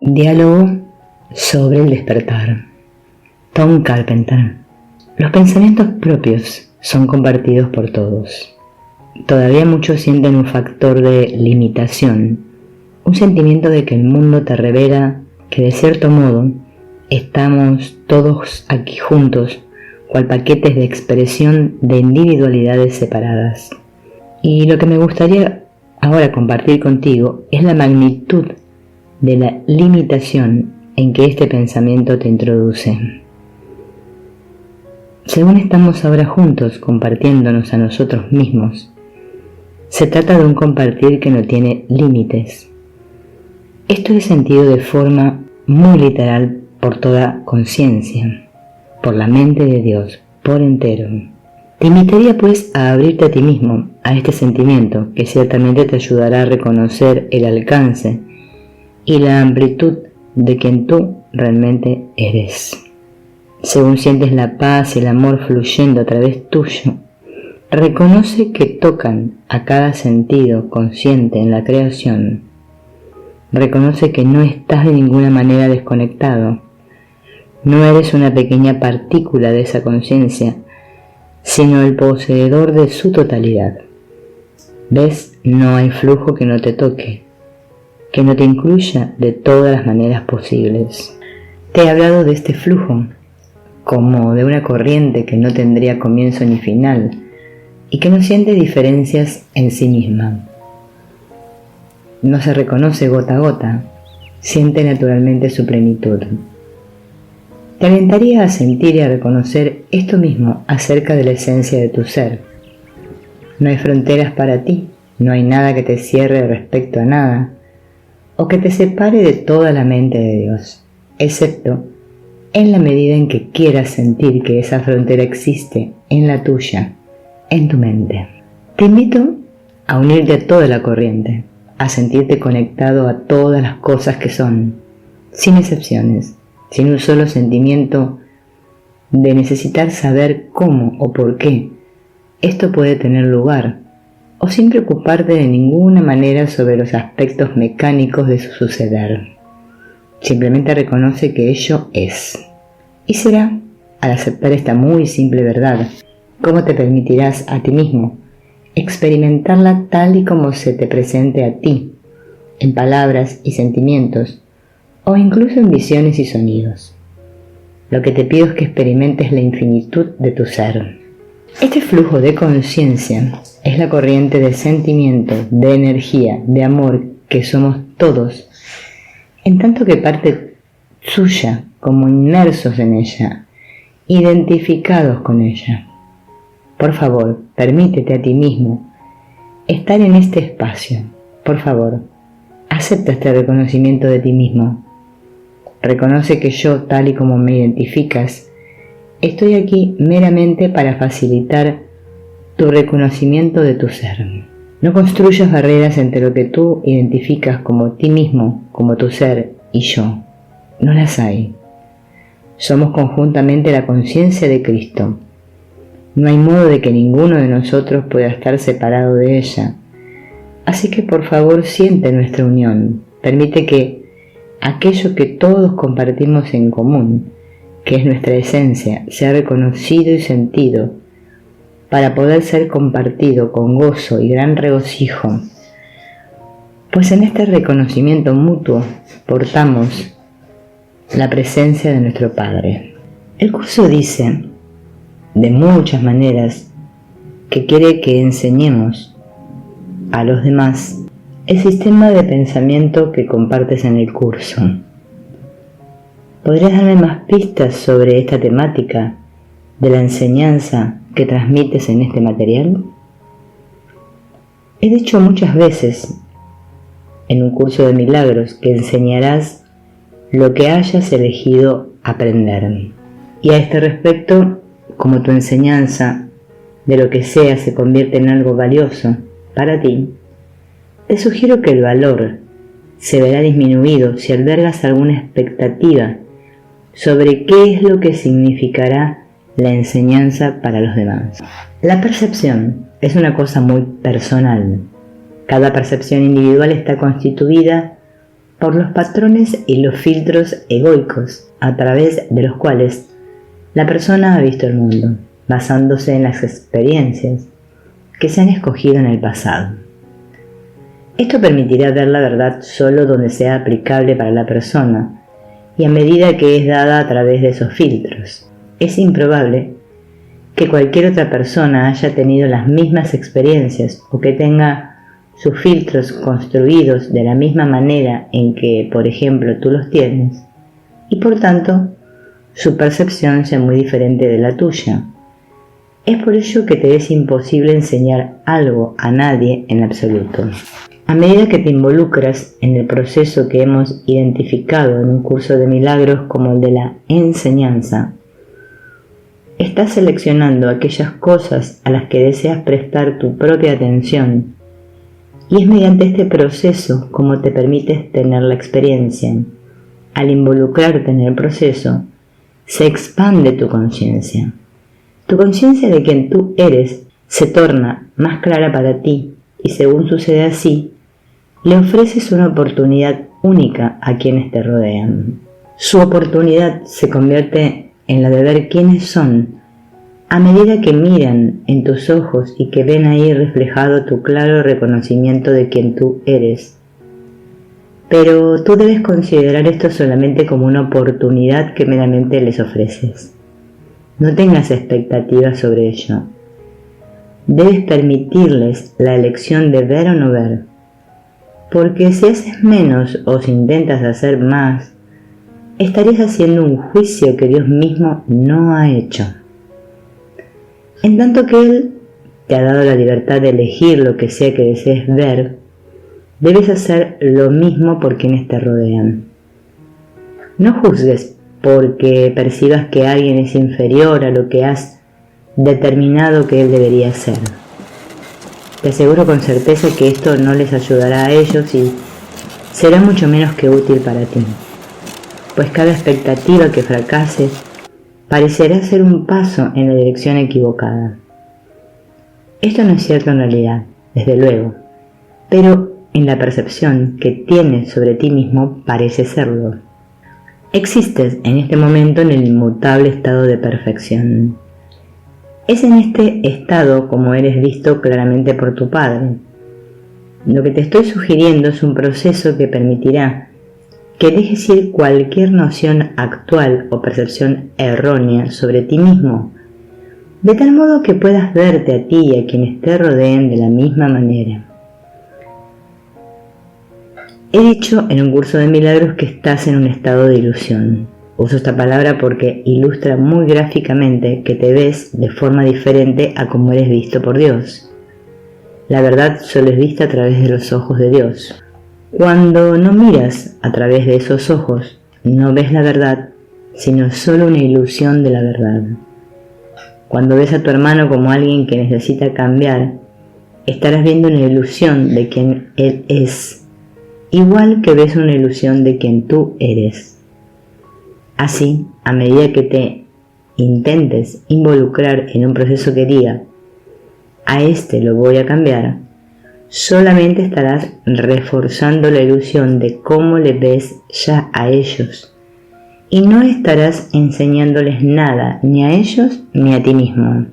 Diálogo sobre el despertar. Tom Carpenter. Los pensamientos propios son compartidos por todos. Todavía muchos sienten un factor de limitación, un sentimiento de que el mundo te revela que de cierto modo estamos todos aquí juntos, cual paquetes de expresión de individualidades separadas. Y lo que me gustaría ahora compartir contigo es la magnitud de la limitación en que este pensamiento te introduce. Según estamos ahora juntos compartiéndonos a nosotros mismos, se trata de un compartir que no tiene límites. Esto es sentido de forma muy literal por toda conciencia, por la mente de Dios, por entero. Te invitaría pues a abrirte a ti mismo, a este sentimiento que ciertamente te ayudará a reconocer el alcance y la amplitud de quien tú realmente eres. Según sientes la paz y el amor fluyendo a través tuyo, reconoce que tocan a cada sentido consciente en la creación. Reconoce que no estás de ninguna manera desconectado. No eres una pequeña partícula de esa conciencia, sino el poseedor de su totalidad. ¿Ves? No hay flujo que no te toque, que no te incluya de todas las maneras posibles. Te he hablado de este flujo como de una corriente que no tendría comienzo ni final y que no siente diferencias en sí misma. No se reconoce gota a gota, siente naturalmente su plenitud. Te alentaría a sentir y a reconocer esto mismo acerca de la esencia de tu ser. No hay fronteras para ti, no hay nada que te cierre respecto a nada, o que te separe de toda la mente de Dios, excepto en la medida en que quieras sentir que esa frontera existe en la tuya, en tu mente. Te invito a unirte a toda la corriente, a sentirte conectado a todas las cosas que son, sin excepciones, sin un solo sentimiento de necesitar saber cómo o por qué esto puede tener lugar, o sin preocuparte de ninguna manera sobre los aspectos mecánicos de su suceder. Simplemente reconoce que ello es. Y será, al aceptar esta muy simple verdad, cómo te permitirás a ti mismo experimentarla tal y como se te presente a ti, en palabras y sentimientos, o incluso en visiones y sonidos. Lo que te pido es que experimentes la infinitud de tu ser. Este flujo de conciencia es la corriente de sentimiento, de energía, de amor que somos todos, en tanto que parte suya, como inmersos en ella, identificados con ella. Por favor, permítete a ti mismo estar en este espacio. Por favor, acepta este reconocimiento de ti mismo. Reconoce que yo, tal y como me identificas, estoy aquí meramente para facilitar tu reconocimiento de tu ser. No construyas barreras entre lo que tú identificas como ti mismo, como tu ser, y yo. No las hay. Somos conjuntamente la conciencia de Cristo. No hay modo de que ninguno de nosotros pueda estar separado de ella. Así que por favor siente nuestra unión. Permite que aquello que todos compartimos en común, que es nuestra esencia, sea reconocido y sentido, para poder ser compartido con gozo y gran regocijo, pues en este reconocimiento mutuo portamos la presencia de nuestro Padre. El curso dice, de muchas maneras, que quiere que enseñemos a los demás el sistema de pensamiento que compartes en el curso. ¿Podrías darme más pistas sobre esta temática de la enseñanza que transmites en este material? He dicho muchas veces en un curso de milagros que enseñarás lo que hayas elegido aprender. Y a este respecto, como tu enseñanza de lo que sea se convierte en algo valioso para ti, te sugiero que el valor se verá disminuido si albergas alguna expectativa sobre qué es lo que significará la enseñanza para los demás. La percepción es una cosa muy personal. Cada percepción individual está constituida por los patrones y los filtros egoicos a través de los cuales la persona ha visto el mundo, basándose en las experiencias que se han escogido en el pasado. Esto permitirá ver la verdad solo donde sea aplicable para la persona y a medida que es dada a través de esos filtros. Es improbable que cualquier otra persona haya tenido las mismas experiencias o que tenga sus filtros construidos de la misma manera en que, por ejemplo, tú los tienes, y por tanto, su percepción sea muy diferente de la tuya. Es por ello que te es imposible enseñar algo a nadie en absoluto. A medida que te involucras en el proceso que hemos identificado en un curso de milagros como el de la enseñanza, estás seleccionando aquellas cosas a las que deseas prestar tu propia atención, y es mediante este proceso como te permites tener la experiencia. Al involucrarte en el proceso, se expande tu conciencia. Tu conciencia de quien tú eres se torna más clara para ti y según sucede así, le ofreces una oportunidad única a quienes te rodean. Su oportunidad se convierte en la de ver quiénes son a medida que miran en tus ojos y que ven ahí reflejado tu claro reconocimiento de quien tú eres. Pero tú debes considerar esto solamente como una oportunidad que meramente les ofreces. No tengas expectativas sobre ello. Debes permitirles la elección de ver o no ver, porque si haces menos o si intentas hacer más, estarías haciendo un juicio que Dios mismo no ha hecho. En tanto que Él te ha dado la libertad de elegir lo que sea que desees ver, debes hacer lo mismo por quienes te rodean. No juzgues porque percibas que alguien es inferior a lo que has determinado que él debería ser. Te aseguro con certeza que esto no les ayudará a ellos y será mucho menos que útil para ti, pues cada expectativa que fracase parecerá ser un paso en la dirección equivocada. Esto no es cierto en realidad, desde luego, pero en la percepción que tienes sobre ti mismo parece serlo. Existes en este momento en el inmutable estado de perfección. Es en este estado como eres visto claramente por tu Padre. Lo que te estoy sugiriendo es un proceso que permitirá que dejes ir cualquier noción actual o percepción errónea sobre ti mismo, de tal modo que puedas verte a ti y a quienes te rodeen de la misma manera. He dicho en un curso de milagros que estás en un estado de ilusión. Uso esta palabra porque ilustra muy gráficamente que te ves de forma diferente a como eres visto por Dios. La verdad solo es vista a través de los ojos de Dios. Cuando no miras a través de esos ojos, no ves la verdad, sino solo una ilusión de la verdad. Cuando ves a tu hermano como alguien que necesita cambiar, estarás viendo una ilusión de quien él es, igual que ves una ilusión de quien tú eres. Así, a medida que te intentes involucrar en un proceso que diga, a este lo voy a cambiar, solamente estarás reforzando la ilusión de cómo le ves ya a ellos, y no estarás enseñándoles nada, ni a ellos ni a ti mismo.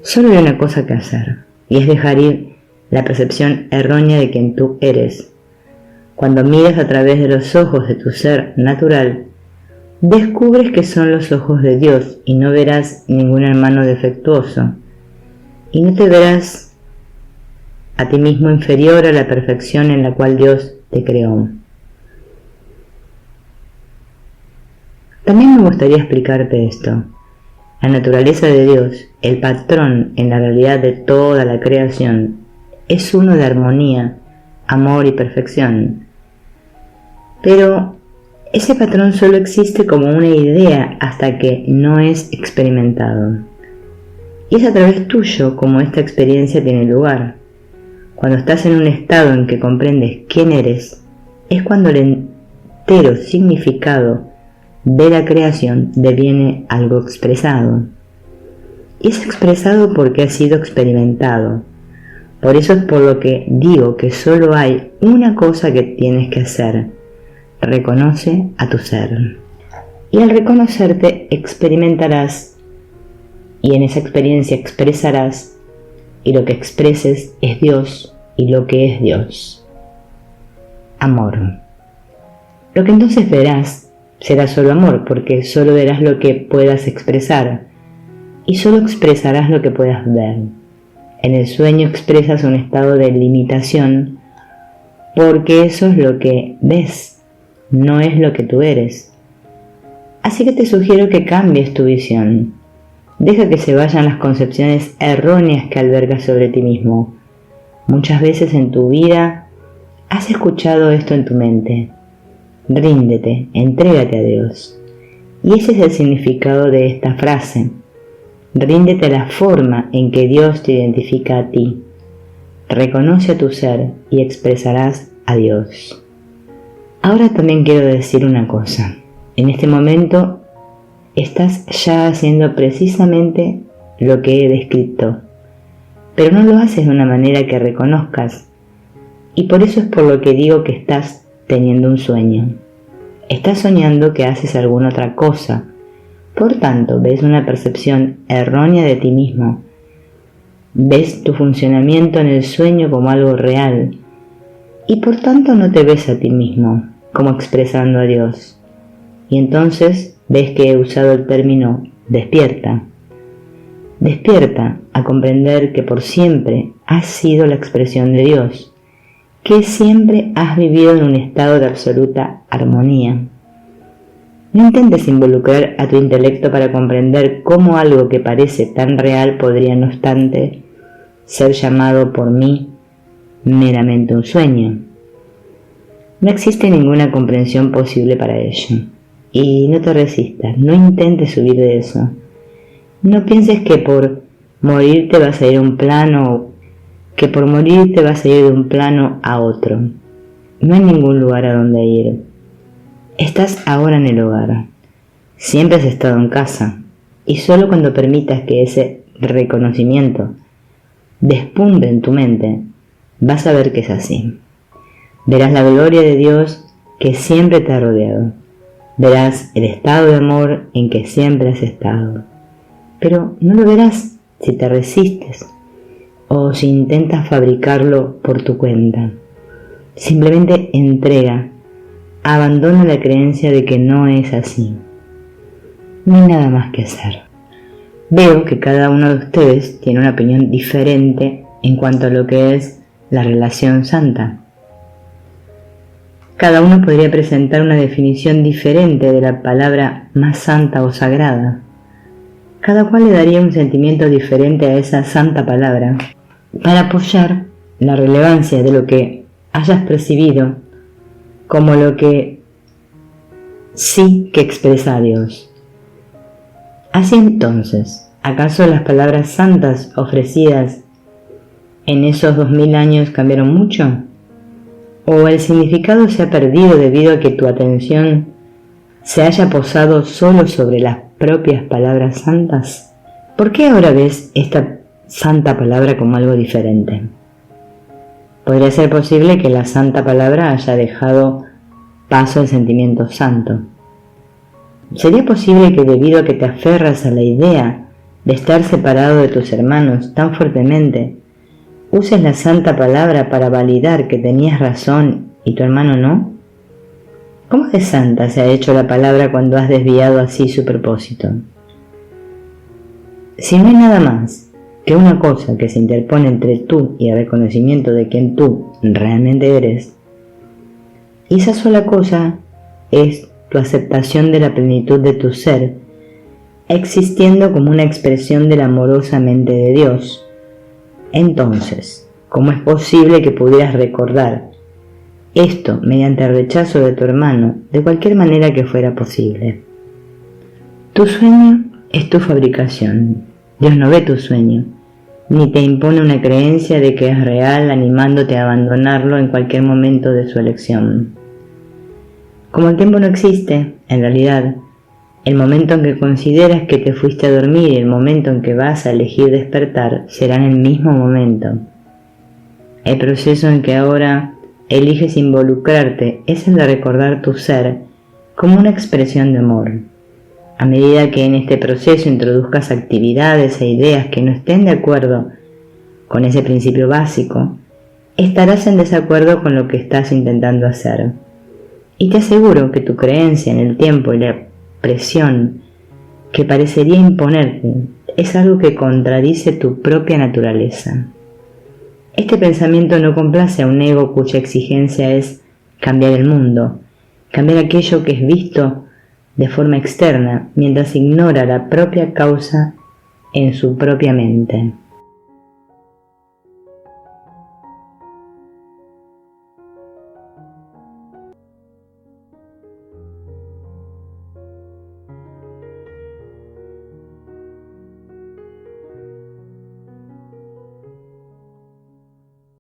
Solo hay una cosa que hacer, y es dejar ir la percepción errónea de quien tú eres. Cuando miras a través de los ojos de tu ser natural, descubres que son los ojos de Dios y no verás ningún hermano defectuoso, y no te verás a ti mismo inferior a la perfección en la cual Dios te creó. También me gustaría explicarte esto. La naturaleza de Dios, el patrón en la realidad de toda la creación, es uno de armonía, amor y perfección. Pero ese patrón solo existe como una idea hasta que no es experimentado. Y es a través tuyo como esta experiencia tiene lugar. Cuando estás en un estado en que comprendes quién eres, es cuando el entero significado de la creación deviene algo expresado. Y es expresado porque ha sido experimentado, Por eso es por lo que digo que solo hay una cosa que tienes que hacer: reconoce a tu ser. Y al reconocerte experimentarás, y en esa experiencia expresarás, y lo que expreses es Dios, y lo que es Dios: amor. Lo que entonces verás será solo amor, porque solo verás lo que puedas expresar, y solo expresarás lo que puedas ver. En el sueño expresas un estado de limitación, porque eso es lo que ves, no es lo que tú eres. Así que te sugiero que cambies tu visión. Deja que se vayan las concepciones erróneas que albergas sobre ti mismo. Muchas veces en tu vida has escuchado esto en tu mente: ríndete, entrégate a Dios. Y ese es el significado de esta frase: ríndete a la forma en que Dios te identifica a ti. Reconoce a tu ser y expresarás a Dios. Ahora también quiero decir una cosa. En este momento estás ya haciendo precisamente lo que he descrito, pero no lo haces de una manera que reconozcas, y por eso es por lo que digo que estás teniendo un sueño. Estás soñando que haces alguna otra cosa, por tanto ves una percepción errónea de ti mismo. Ves tu funcionamiento en el sueño como algo real, y por tanto no te ves a ti mismo como expresando a Dios. Y entonces ves que he usado el término despierta. Despierta a comprender que por siempre has sido la expresión de Dios, que siempre has vivido en un estado de absoluta armonía. No intentes involucrar a tu intelecto para comprender cómo algo que parece tan real podría, no obstante, ser llamado por mí meramente un sueño. No existe ninguna comprensión posible para ello. Y no te resistas, no intentes huir de eso. No pienses que por morir te vas a ir a un plano, que por morir te vas a ir de un plano a otro. No hay ningún lugar a donde ir. Estás ahora en el hogar. Siempre has estado en casa, y solo cuando permitas que ese reconocimiento despunte en tu mente, vas a ver que es así. Verás la gloria de Dios que siempre te ha rodeado. Verás el estado de amor en que siempre has estado. Pero no lo verás si te resistes o si intentas fabricarlo por tu cuenta. Simplemente entrega, abandona la creencia de que no es así. No hay nada más que hacer. Veo que cada uno de ustedes tiene una opinión diferente en cuanto a lo que es la relación santa. Cada uno podría presentar una definición diferente de la palabra más santa o sagrada. Cada cual le daría un sentimiento diferente a esa santa palabra para apoyar la relevancia de lo que hayas percibido como lo que sí que expresa a Dios. Así entonces, ¿acaso las palabras santas ofrecidas en esos 2000 años cambiaron mucho? ¿O el significado se ha perdido debido a que tu atención se haya posado solo sobre las propias palabras santas? ¿Por qué ahora ves esta santa palabra como algo diferente? Podría ser posible que la santa palabra haya dejado paso al sentimiento santo. ¿Sería posible que debido a que te aferras a la idea de estar separado de tus hermanos tan fuertemente, uses la santa palabra para validar que tenías razón y tu hermano no? ¿Cómo de santa se ha hecho la palabra cuando has desviado así su propósito? Si no hay nada más que una cosa que se interpone entre tú y el reconocimiento de quien tú realmente eres, y esa sola cosa es tu aceptación de la plenitud de tu ser, existiendo como una expresión de la amorosa mente de Dios, entonces, ¿cómo es posible que pudieras recordar esto mediante el rechazo de tu hermano de cualquier manera que fuera posible? Tu sueño es tu fabricación. Dios no ve tu sueño, ni te impone una creencia de que es real animándote a abandonarlo en cualquier momento de su elección. Como el tiempo no existe, en realidad, el momento en que consideras que te fuiste a dormir y el momento en que vas a elegir despertar serán el mismo momento. El proceso en que ahora eliges involucrarte es el de recordar tu ser como una expresión de amor. A medida que en este proceso introduzcas actividades e ideas que no estén de acuerdo con ese principio básico, estarás en desacuerdo con lo que estás intentando hacer. Y te aseguro que tu creencia en el tiempo y la presión que parecería imponerte es algo que contradice tu propia naturaleza. Este pensamiento no complace a un ego cuya exigencia es cambiar el mundo, cambiar aquello que es visto de forma externa, mientras ignora la propia causa en su propia mente.